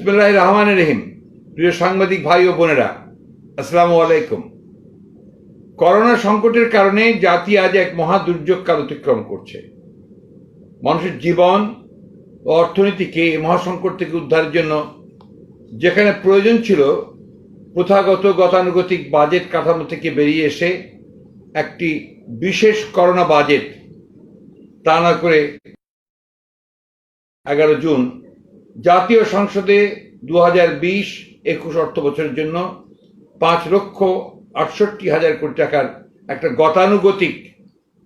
বিসমিল্লাহির রহমানির রহিম। প্রিয় সাংবাদিক ভাই ও বোনেরা, আসসালামু আলাইকুম। করোনা সংকটের কারণে জাতি আজ এক মহা দুর্যোগ কাল অতিক্রম করছে। মানুষের জীবন ও অর্থনীতিকে এই মহাসংকট থেকে উদ্ধারের জন্য যেখানে প্রয়োজন ছিল প্রথাগত গতানুগতিক বাজেট কাঠামো থেকে বেরিয়ে এসে একটি বিশেষ করোনা বাজেট, তা না করে 11 জুন জাতীয় সংসদে 2020-21 অর্থ বছরের জন্য 5,68,000 কোটি টাকার একটা গতানুগতিক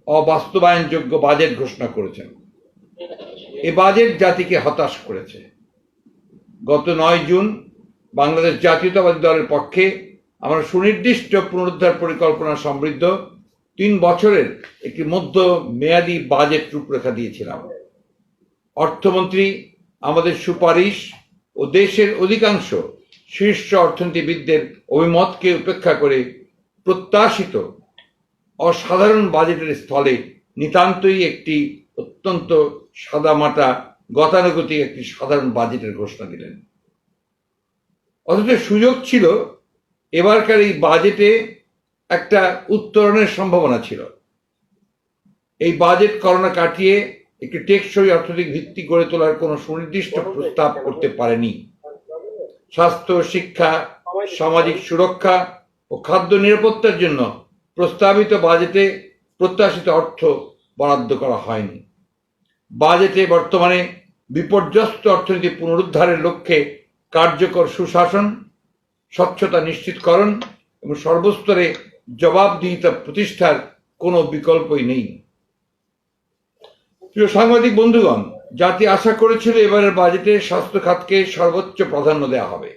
অবাস্তবায়নযোগ্য বাজেট ঘোষণা করেছেন। এই বাজেট জাতিকে হতাশ করেছে। গত 9 জুন বাংলাদেশ জাতীয়তাবাদী দলের পক্ষে আমরা সুনির্দিষ্ট পুনরুদ্ধার পরিকল্পনা সমৃদ্ধ 3 বছরের একটি মধ্য মেয়াদী বাজেট রূপরেখা দিয়েছিলাম। অর্থমন্ত্রী আমাদের সুপারিশ ও দেশের অধিকাংশ শীর্ষ অর্থনীতিবিদদের অভিমতকে উপেক্ষা করে প্রত্যাশিত অসাধারণ বাজেটের স্থলে নিতান্তই একটি অত্যন্ত সাদামাটা গতানুগতিক একটি সাধারণ বাজেটের ঘোষণা দিলেন। অথচ সুযোগ ছিল, এবারকার এই বাজেটে একটা উত্তরণের সম্ভাবনা ছিল। এই বাজেট করোনা কাটিয়ে একটি টেকসই অর্থনৈতিক ভিত্তি গড়ে তোলার কোনো সুনির্দিষ্ট প্রস্তাব করতে পারেনি। স্বাস্থ্য, শিক্ষা, সামাজিক সুরক্ষা ও খাদ্য নিরাপত্তার জন্য প্রস্তাবিত বাজেটে প্রত্যাশিত অর্থ বরাদ্দ করা হয়নি। বাজেটে বর্তমানে বিপর্যস্ত অর্থনীতি পুনরুদ্ধারের লক্ষ্যে কার্যকর সুশাসন, স্বচ্ছতা নিশ্চিতকরণ এবং সর্বস্তরে জবাবদিহিতা প্রতিষ্ঠার কোনো বিকল্পই নেই। প্রিয় সাংবাদিক বন্ধুগণ, জাতি আশা করেছিল এবারের বাজেটে স্বাস্থ্য খাতকে সর্বোচ্চ প্রাধান্য দেওয়া হবে,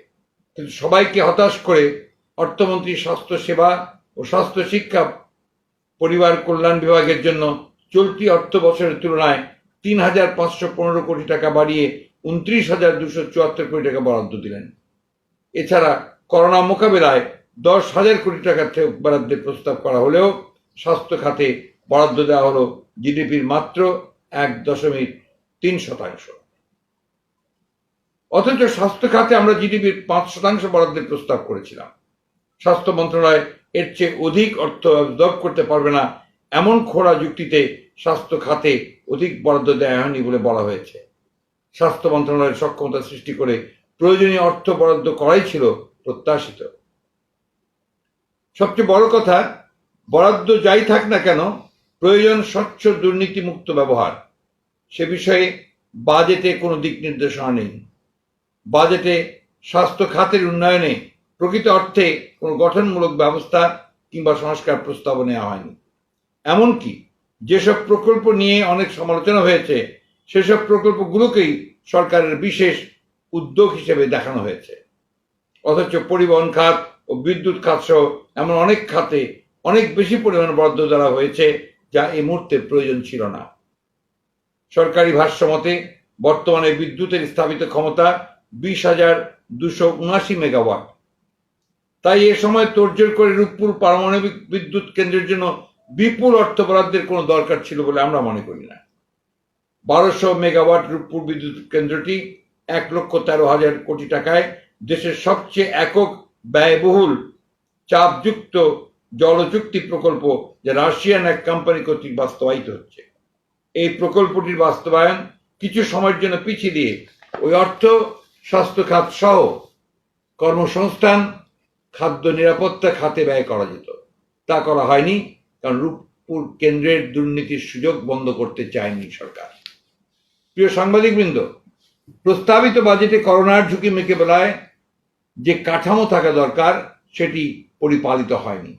কিন্তু সবাইকে হতাশ করে অর্থমন্ত্রী স্বাস্থ্য সেবা ও স্বাস্থ্য শিক্ষা পরিবার কল্যাণ বিভাগের জন্য চলতি অর্থ বছরের তুলনায় 3,515 কোটি টাকা বাড়িয়ে 29,274 কোটি টাকা বরাদ্দ দিলেন। এছাড়া করোনা মোকাবেলায় 10,000 কোটি টাকা বরাদ্দের প্রস্তাব করা হলেও স্বাস্থ্য খাতে বরাদ্দ দেওয়া হলো জিডিপির মাত্র 1.3%। অথচ স্বাস্থ্য খাতে আমরা জিডিপির 5% বরাদ্দের প্রস্তাব করেছিলাম। স্বাস্থ্য মন্ত্রণালয় এর চেয়ে অধিক অর্থ অ্যাবজর্ব করতে পারবে না এমন খোঁড়া যুক্তিতে স্বাস্থ্য খাতে অধিক বরাদ্দ দেওয়া হয়নি বলে বলা হয়েছে। স্বাস্থ্য মন্ত্রণালয়ের সক্ষমতা সৃষ্টি করে প্রয়োজনীয় অর্থ বরাদ্দ করাই ছিল প্রত্যাশিত। সবচেয়ে বড় কথা, বরাদ্দ যাই থাক না কেন, প্রয়োজন স্বচ্ছ দুর্নীতিমুক্ত ব্যবহার। সে বিষয়ে বাজেটে কোনো দিক নির্দেশনা নেই। বাজেটে স্বাস্থ্য খাতের উন্নয়নে প্রকৃত অর্থে কোনো গঠনমূলক ব্যবস্থা কিংবা সংস্কার প্রস্তাব নেওয়া হয়নি। এমনকি যেসব প্রকল্প নিয়ে অনেক সমালোচনা হয়েছে, সেসব প্রকল্পগুলোকেই সরকারের বিশেষ উদ্যোগ হিসেবে দেখানো হয়েছে। অথচ পরিবহন খাত ও বিদ্যুৎ খাত সহ এমন অনেক খাতে অনেক বেশি পরিমাণে বরাদ্দ দেওয়া হয়েছে যা এই মুহূর্তে প্রয়োজন ছিল না। সরকারি ভাষ্য মতে বর্তমানে বিদ্যুতের স্থাপিত ক্ষমতা 20,279 মেগাওয়াট। তাই এ সময় তোড়জোড় করে রূপপুর পারমাণবিক বিদ্যুৎ কেন্দ্রের জন্য বিপুল অর্থ বরাদ্দের কোনো দরকার ছিল বলে আমরা মনে করি না। 1200 মেগাওয়াট রূপপুর বিদ্যুৎ কেন্দ্রটি 1,13,000 কোটি টাকায় দেশের সবচেয়ে একক ব্যয়বহুল চাপযুক্ত জলচুক্তি প্রকল্প, যা রাশিয়ান এক কোম্পানি কর্তৃক বাস্তবায়িত হচ্ছে। এই প্রকল্পটির বাস্তবায়ন কিছু সময়ের জন্য পিছিয়ে দিয়ে ওই অর্থ স্বাস্থ্য খাত সহ কর্মসংস্থান, খাদ্য নিরাপত্তা খাতে ব্যয় করা যেত। তা করা হয়নি, কারণ রূপপুর কেন্দ্রের দুর্নীতির সুযোগ বন্ধ করতে চায়নি সরকার। প্রিয় সাংবাদিকবৃন্দ, প্রস্তাবিত বাজেটে করোনার ঝুঁকি মোকাবেলায় যে কাঠামো থাকা দরকার সেটি পরিপালিত হয়নি।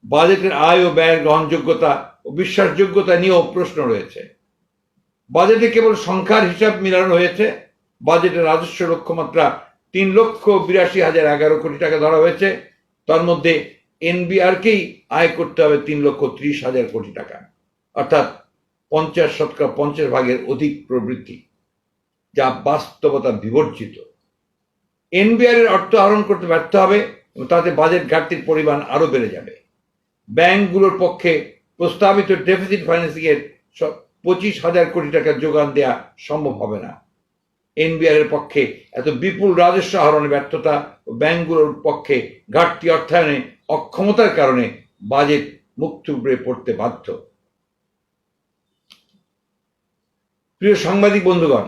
বাজেটের আয় ও ব্যয়ের গ্রহণযোগ্যতা ও বিশ্বাসযোগ্যতা নিয়েও প্রশ্ন রয়েছে। বাজেটে কেবল সংখ্যার হিসাব মিলানো হয়েছে। বাজেটের রাজস্ব লক্ষ্যমাত্রা 3,82,011 কোটি টাকা ধরা হয়েছে। তার মধ্যে এনবিআরকেই আয় করতে হবে 3,30,000 কোটি টাকা, অর্থাৎ 50% অধিক প্রবৃদ্ধি, যা বাস্তবতা বিবর্জিত। এনবিআর এর অর্থ আহরণ করতে ব্যর্থ হবে এবং তাতে বাজেট ঘাটতির পরিমাণ আরো বেড়ে যাবে। ব্যাংকগুলোর পক্ষে প্রস্তাবিত ডেফিসিট ফাইন্যান্সিং এর 25,000 কোটি টাকা যোগান দেওয়া সম্ভব হবে না। এনবিআর এর পক্ষে এত বিপুল রাজস্ব আহরণে ব্যর্থতা ও ব্যাংকগুলোর পক্ষে ঘাটতি অর্থায়নে অক্ষমতার কারণে বাজেট মুখ থুবড়ে পড়তে বাধ্য। প্রিয় সাংবাদিক বন্ধুগণ,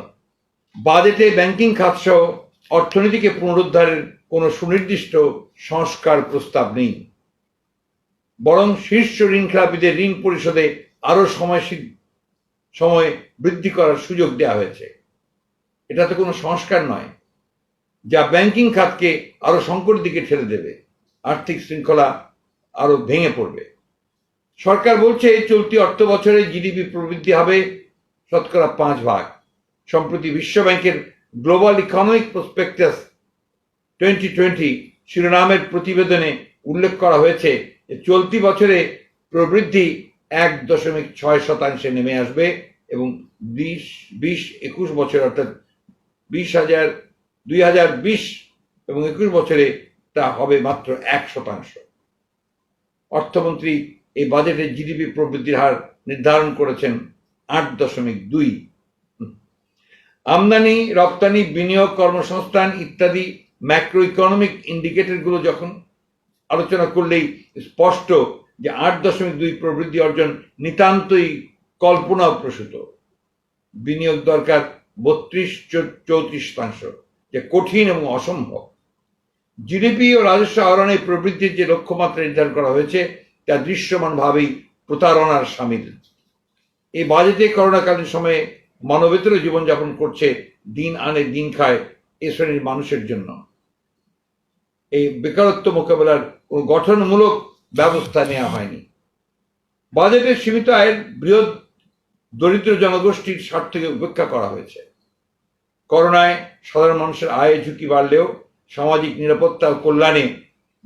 বাজেটে ব্যাংকিং খাত সহ অর্থনীতিকে পুনরুদ্ধারের কোনো সুনির্দিষ্ট সংস্কার প্রস্তাব নেই, বরং শীর্ষ ঋণ খেলাপিদের ঋণ পরিশোধে আরো সময় বৃদ্ধি করার সুযোগ দেওয়া হয়েছে। এটা তো কোনো সংস্কার নয়, যা ব্যাংকিং খাতকে আরো সংকটের দিকে ঠেলে দেবে, আর্থিক শৃঙ্খলা আরো ভেঙে পড়বে। সরকার বলছে চলতি অর্থ বছরে জিডিপি প্রবৃদ্ধি হবে 5%। সম্প্রতি বিশ্বব্যাংকের গ্লোবাল ইকোনমিক প্রসপেক্টাস 2020 শিরোনামের প্রতিবেদনে উল্লেখ করা হয়েছে যে চলতি বছরে প্রবৃদ্ধি 1.6% নেমে আসবে এবং 2021 বছর অর্থাৎ 2020 এবং 21 বছরে তা হবে মাত্র 1%। অর্থমন্ত্রী এই বাজেটে জিডিপি প্রবৃদ্ধির হার নির্ধারণ করেছেন 8.2। আমদানি, রপ্তানি, বিনিয়োগ, কর্মসংস্থান ইত্যাদি ম্যাক্রো ইকোনমিক ইন্ডিকেটরগুলো যখন আলোচনা করলেই স্পষ্ট যে 8.2 প্রবৃদ্ধি অর্জন নিতান্তই কল্পনাপ্রসূত। বিনিয়োগ দরকার 32-34%, যা কঠিন এবং অসম্ভব। জিডিপি ও রাজস্ব আহরণে প্রবৃদ্ধির যে লক্ষ্যমাত্রা নির্ধারণ করা হয়েছে তা দৃশ্যমানভাবেই প্রতারণার শামিল। এই বাজেটে করোনাকালীন সময়ে মানবেতর জীবনযাপন করছে, দিন আনে দিন খায় এ শ্রেণীর মানুষের জন্য এই বেকারত্ব মোকাবেলার কোনো গঠনমূলক ব্যবস্থা নেওয়া হয়নি। বাজেটের সীমিত আয়ের বৃহৎ দরিদ্র জনগোষ্ঠীর স্বার্থকে উপেক্ষা করা হয়েছে। করোনায় সাধারণ মানুষের আয় ঝুঁকি বাড়লেও সামাজিক নিরাপত্তা ও কল্যাণে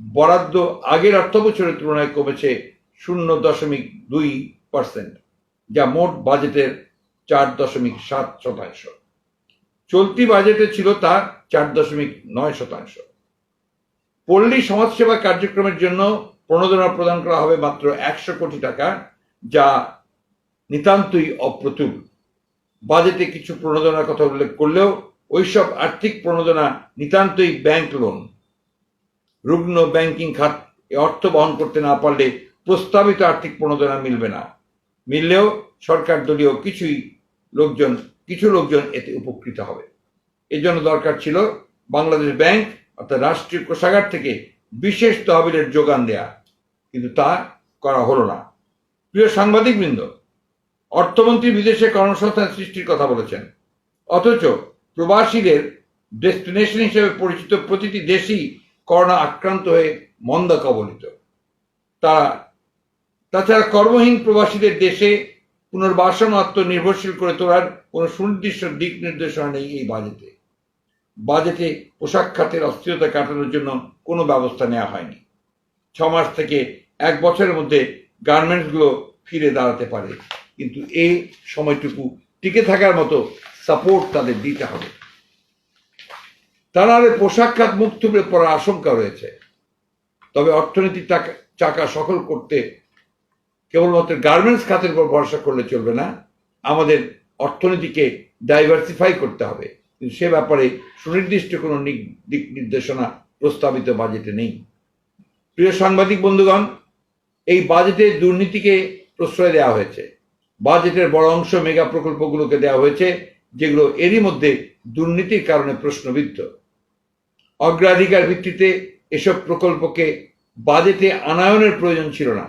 বরাদ্দ আগের অর্থ বছরের তুলনায় কমেছে 0.2%, যা মোট বাজেটের 4.7%। চলতি বাজেটে ছিল তা 4.9%। পল্লী সমাজসেবা কার্যক্রমের জন্য প্রণোদনা প্রদান করা হবে মাত্র 100 কোটি টাকা, যা নিতান্তই অপ্রতুল। বাজেটে কিছু প্রণোদনার কথা উল্লেখ করলেও ওইসব আর্থিক প্রণোদনা নিতান্তই ব্যাংক লোন। রুগ্ন ব্যাংকিং খাত এ অর্থ বহন করতে না পারলে প্রস্তাবিত আর্থিক প্রণোদনা মিলবে না। মিললেও সরকার দলীয় কিছু লোকজন এতে উপকৃত হবে। এজন্য দরকার ছিল বাংলাদেশ ব্যাংক অর্থাৎ রাষ্ট্রীয় কোষাগার থেকে বিশেষ তহবিলের যোগান দেয়া, কিন্তু তা করা হলো না। প্রিয় সাংবাদিকবৃন্দ, অর্থমন্ত্রী বিদেশে কর্মসংস্থান সৃষ্টির কথা বলেছেন, অথচ প্রবাসীদের ডেস্টিনেশন হিসেবে পরিচিত প্রতিটি দেশই করোনা আক্রান্ত হয়ে মন্দা কবলিত। তাছাড়া কর্মহীন প্রবাসীদের দেশে পুনর্বাসন আত্মনির্ভরশীল করে তোলার কোনো সুনির্দিষ্ট দিক নির্দেশনা নেই এই বাজেটে। বাজেটে পোশাক খাতের অস্থিরতা কাটানোর জন্য কোনো ব্যবস্থা নেওয়া হয়নি। 6 মাস থেকে 1 বছরের মধ্যে গার্মেন্টসগুলো ফিরে দাঁড়াতে পারে, কিন্তু এই সময়টুকু টিকে থাকার মতো সাপোর্ট তাদের দিতে হবে। তা নাহলে পোশাক খাত মুখ থুবড়ে পড়ার আশঙ্কা রয়েছে। তবে অর্থনীতির চাকা সফল করতে কেবলমাত্র গার্মেন্টস খাতের উপর ভরসা করলে চলবে না, আমাদের অর্থনীতিকে ডাইভার্সিফাই করতে হবে, কিন্তু সে ব্যাপারে সুনির্দিষ্ট কোনো দিক নির্দেশনা প্রস্তাবিত বাজেটে নেই। প্রিয় সাংবাদিক বন্ধুগণ, এই বাজেটে দুর্নীতিকে প্রশ্রয় দেওয়া হয়েছে। বাজেটের বড় অংশ মেগা প্রকল্পগুলোকে দেওয়া হয়েছে, যেগুলো এরই মধ্যে দুর্নীতির কারণে প্রশ্নবিদ্ধ। অগ্রাধিকার ভিত্তিতে এসব প্রকল্পকে বাজেটে আনায়নের প্রয়োজন ছিল না।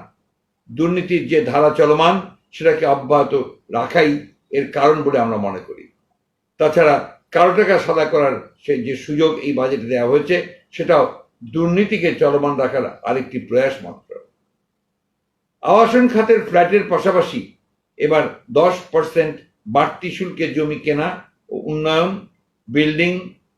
দুর্নীতির যে ধারা চলমান সেটাকে অব্যাহত রাখাই এর কারণ বলে আমরা মনে করি। তাছাড়া কালো টাকা সাদা করার যে সুযোগ এই বাজেটে দেওয়া হয়েছে সেটাও দুর্নীতিকে চলমান রাখার আরেকটি প্রয়াস মাত্র। আবাসন খাতের ফ্ল্যাটের পাশাপাশি এবার 10% বাড়তি শুল্কে জমি কেনা ও উন্নয়ন, বিল্ডিং,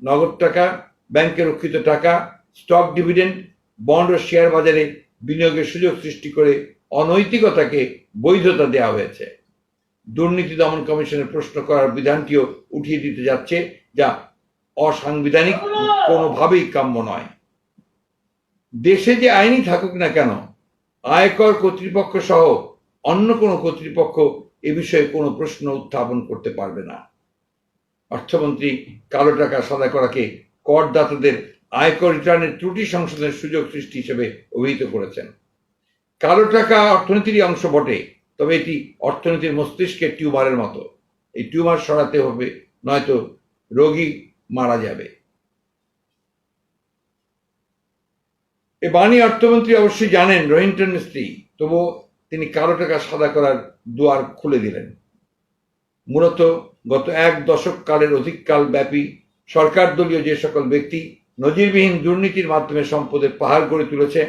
নগদ টাকা, ব্যাংকে রক্ষিত টাকা, স্টক ডিভিডেন্ড, বন্ড ও শেয়ার বাজারে বিনিয়োগের সুযোগ সৃষ্টি করে অনৈতিকতাকে বৈধতা দেওয়া হয়েছে। দুর্নীতি দমন কমিশনের প্রশ্ন করার বিধানটিও উঠিয়ে দিতে যাচ্ছে, যা অসাংবিধানিক, কোনোভাবেই কাম্য নয়। দেশে যে আইনই থাকুক না কেন, আয়কর কর্তৃপক্ষ সহ অন্য কোনো কর্তৃপক্ষ এ বিষয়ে কোনো প্রশ্ন উত্থাপন করতে পারবে না। অর্থমন্ত্রী কালো টাকা সাদা করাকে করদাতাদের আয়কর রিটার্নের ত্রুটি সংশোধনের সুযোগ সৃষ্টি হিসেবে অভিহিত করেছেন। কালো টাকা অর্থনীতিরই অংশ বটে, তবে এটি অর্থনীতির মস্তিষ্কের টিউমারের মতো। এই টিউমার সরাতে হবে, নয়তো রোগী মারা যাবে। এ বাণী অর্থমন্ত্রী অবশ্যই জানেন রোহিন্টন স্ত্রী, তবুও তিনি কালো টাকা সাদা করার দুয়ার খুলে দিলেন। মূলত গত এক দশক কালের অধিককাল ব্যাপী সরকার দলীয় যে সকল ব্যক্তি নজিরবিহীন দুর্নীতির মাধ্যমে সম্পদের পাহাড় গড়ে তুলেছে,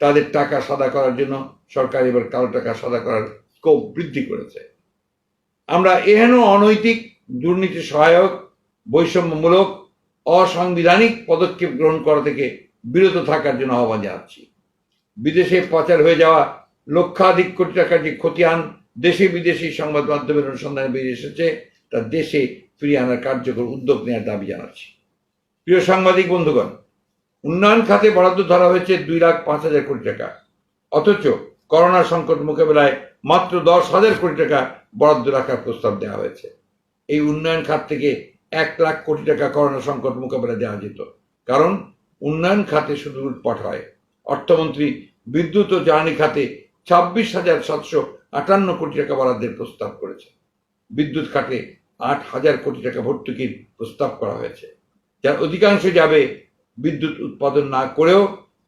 তাদের টাকা সাদা করার জন্য সরকার এবার কালো টাকা সাদা করার স্কোপ বৃদ্ধি করেছে। আমরা এহেন অনৈতিক, দুর্নীতি সহায়ক, বৈষম্যমূলক, অসাংবিধানিক পদক্ষেপ গ্রহণ করা থেকে বিরত থাকার জন্য আহ্বান জানাচ্ছি। বিদেশে পাচার হয়ে যাওয়া লক্ষাধিক কোটি টাকার যে খতিয়ান দেশে বিদেশি সংবাদ মাধ্যমের অনুসন্ধানে বেরিয়ে এসেছে, তা দেশে ফিরিয়ে আনার কার্যকর উদ্যোগ নেওয়ার দাবি জানাচ্ছি। প্রিয় সাংবাদিক বন্ধুগণ, উন্নয়ন খাতে বরাদ্দ ধরা হয়েছে 2,05,000 কোটি টাকা, অথচ করোনা সংকট মোকাবেলায় মাত্র 10,000 কোটি টাকা বরাদ্দ রাখার প্রস্তাব দেওয়া হয়েছে। এই উন্নয়ন খাত থেকে 1 লাখ কোটি টাকা করোনা সংকট মোকাবেলায় দেওয়া যেত, কারণ উন্নয়ন খাতে শুধু লুটপাট হয়। অর্থমন্ত্রী বিদ্যুৎ ও জ্বালানি খাতে 26,758 কোটি টাকা বরাদ্দের প্রস্তাব করেছে। বিদ্যুৎ খাতে 8,000 কোটি টাকা ভর্তুকির প্রস্তাব করা হয়েছে, যার অধিকাংশ যাবে বিদ্যুৎ উৎপাদন না করেও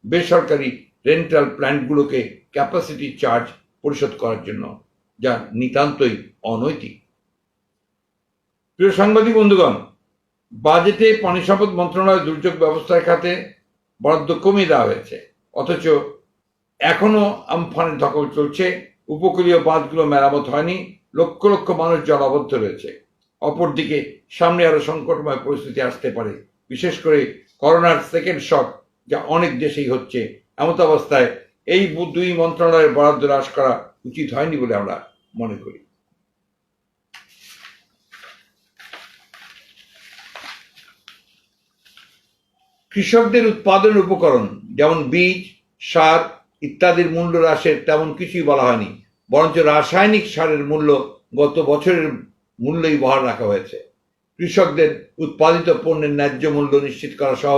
বেসরকারি রেন্টাল প্ল্যান্টগুলোকে ক্যাপাসিটি চার্জ পরিশোধ করার জন্য, যা নিতান্তই অনৈতিক। প্রিয় সাংবাদিক বন্ধুগণ, বাজেটে পানি সম্পদ মন্ত্রণালয় দুর্যোগ ব্যবস্থার খাতে বরাদ্দ কমিয়ে দেওয়া হয়েছে, অথচ এখনো আমফানের ধকল চলছে। উপকূলীয় বাঁধগুলো মেরামত হয়নি, লক্ষ লক্ষ মানুষ জলাবদ্ধ রয়েছে। অপরদিকে সামনে আরো সংকটময় পরিস্থিতি আসতে পারে, বিশেষ করে করোনার সেকেন্ড শক, যা অনেক দেশেই হচ্ছে। এমত অবস্থায় এই দুই মন্ত্রণালয়ের বরাদ্দ হ্রাস করা উচিত হয়নি বলে আমরা মনে করি। কৃষকদের উৎপাদনের উপকরণ যেমন বীজ, সার ইত্যাদির মূল্য হ্রাসের তেমন কিছুই বলা হয়নি, বরঞ্চ রাসায়নিক সারের মূল্য গত বছরের মূল্যই বহাল রাখা হয়েছে। কৃষকদের উৎপাদিত পণ্যের ন্যায্য মূল্য নিশ্চিত করা সহ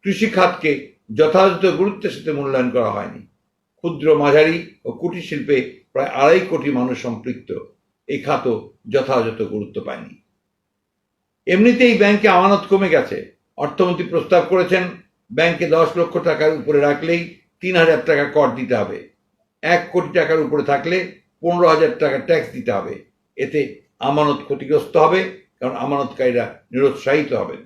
কৃষি খাতকে যথাযথ গুরুত্বের সাথে মূল্যায়ন করা হয়নি। ক্ষুদ্র, মাঝারি ও কুটির শিল্পে প্রায় 2.5 কোটি মানুষ সম্পৃক্ত, এই খাতও যথাযথ গুরুত্ব পায়নি। এমনিতেই ব্যাংকে আমানত কমে গেছে। অর্থমন্ত্রী প্রস্তাব করেছেন, ব্যাংকে 10 লক্ষ টাকার উপরে রাখলেই 3,000 টাকা কর দিতে হবে, 1 কোটি টাকার উপরে থাকলে 15,000 টাকা ট্যাক্স দিতে হবে। এতে আমানত ক্ষতিগ্রস্ত হবে, কারণ আমানতকারীরা নিরুৎসাহিত হবেন।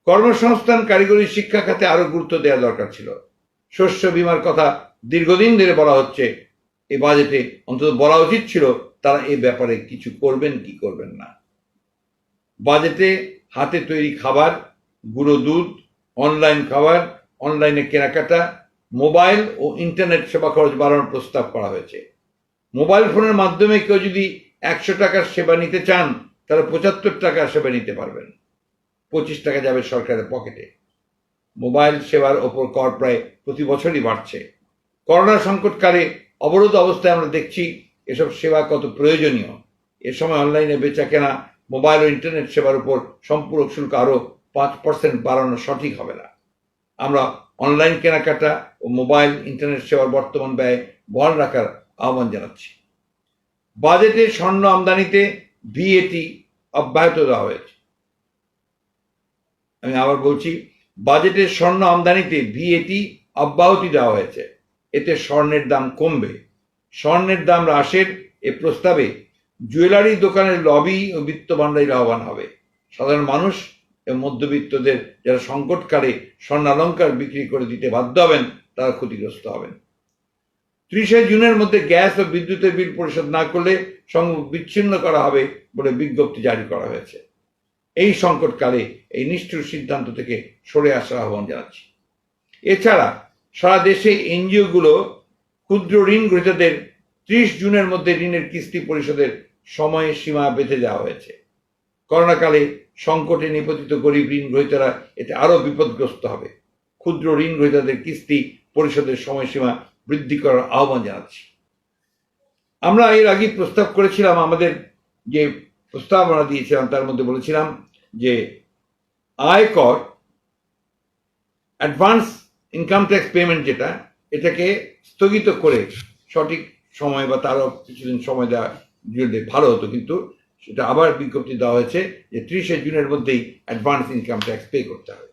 কর্মসংস্থান, কারিগরি শিক্ষা খাতে আরো গুরুত্ব দেওয়া দরকার ছিল। শস্য বীমার কথা দীর্ঘদিন ধরে বলা হচ্ছে, এই বাজেটে অন্তত বলা উচিত ছিল তারা এ ব্যাপারে কিছু করবেন কি করবেন না। বাজেটে হাতে তৈরি খাবার, গুঁড়ো দুধ, অনলাইন খাবার, অনলাইনে কেনাকাটা, মোবাইল ও ইন্টারনেট সেবা খরচ বাড়ানোর প্রস্তাব করা হয়েছে। মোবাইল ফোনের মাধ্যমে কেউ যদি 100 টাকার সেবা নিতে চান, তারা 75 টাকার সেবা নিতে পারবেন। 25 টাকা যাবে সরকারের পকেটে। মোবাইল সেবার ওপর কর প্রায় প্রতি বছরই বাড়ছে। করোনা সংকটকালে অবরোধ অবস্থায় আমরা দেখছি এসব সেবা কত প্রয়োজনীয়। এ সময় অনলাইনে বেচা কেনা, মোবাইল ও ইন্টারনেট সেবার উপর সম্পূরক শুল্ক আরো 5% বাড়ানো সঠিক হবে না। আমরা অনলাইন কেনাকাটা ও মোবাইল ইন্টারনেট সেবার বর্তমান ব্যয় বহাল রাখার আহ্বান জানাচ্ছি। বাজেটে স্বর্ণ আমদানিতে VAT অব্যাহত দেওয়া হয়েছে। আমি আবার বলছি, বাজেটে স্বর্ণ আমদানিতে VAT অব্যাহতি দেওয়া হয়েছে। এতে স্বর্ণের দাম কমবে। স্বর্ণের দাম হ্রাসের এ প্রস্তাবে জুয়েলারি দোকানের লবি ও বিত্ত ভান্ডারী লাভবান হবে। সাধারণ মানুষ এবং মধ্যবিত্তদের যারা সংকটকালে স্বর্ণালংকার বিক্রি করে দিতে বাধ্য হবেন, তারা ক্ষতিগ্রস্ত হবেন। 30 জুনের মধ্যে গ্যাস ও বিদ্যুতের বিল পরিশোধ না করলে সংযোগ বিচ্ছিন্ন করা হবে বলে বিজ্ঞপ্তি জারি করা হয়েছে। এই সংকটকালে এই নিষ্ঠুর সিদ্ধান্ত থেকে সরে আসার আহ্বান জানাচ্ছি। এছাড়া সারা দেশে এনজিও গুলো ক্ষুদ্র ঋণ গ্রহীতাদের 30 জুনের মধ্যে ঋণের কিস্তি পরিশোধের সময় সীমা বেঁধে দেওয়া হয়েছে। করোনাকালে সংকটে নিপতিত গরিব ঋণ গ্রহীতারা এতে আরো বিপদগ্রস্ত হবে। ক্ষুদ্র ঋণ গ্রহীতাদের কিস্তি পরিশোধের সময়সীমা বৃদ্ধি করার আহ্বান জানাচ্ছি। আমরা এর আগে প্রস্তাব করেছিলাম আমাদের যে প্রস্তাবনা দিয়েছিলাম তার মধ্যে বলেছিলাম যে আয়কর অ্যাডভান্স ইনকাম ট্যাক্স পেমেন্ট যেটা, এটাকে স্থগিত করে সঠিক সময় বা তারও কিছুদিন সময় দেওয়া দিলে ভালো হতো, কিন্তু সেটা আবার বিজ্ঞপ্তি দেওয়া হয়েছে যে 30শে জুনের মধ্যেই অ্যাডভান্স ইনকাম ট্যাক্স পে করতে হবে।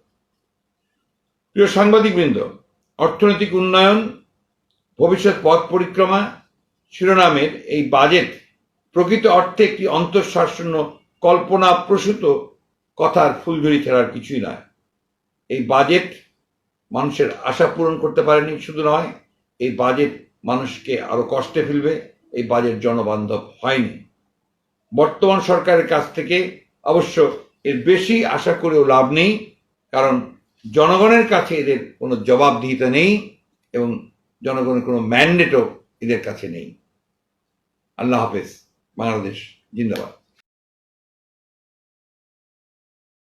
প্রিয় সাংবাদিকবৃন্দ, অর্থনৈতিক উন্নয়ন, ভবিষ্যৎ পথ পরিক্রমা শিরোনামের এই বাজেট প্রকৃত অর্থে একটি অন্তঃসারশূন্য কল্পনা প্রসূত কথার ফুলঝুরি ছাড়ার কিছুই নয়। এই বাজেট মানুষের আশা পূরণ করতে পারেনি, শুধু নয় এই বাজেট মানুষকে আরো কষ্টে ফেলবে। এই বাজেট জনবান্ধব হয়নি। বর্তমান সরকারের কাছ থেকে অবশ্য এর বেশি আশা করেও লাভ নেই, কারণ জনগণের কাছে এদের কোনো জবাবদিহিতা নেই এবং জনগণের কোনো ম্যান্ডেটও এদের কাছে নেই। আল্লাহ হাফেজ। বাংলাদেশ জিন্দাবাদ।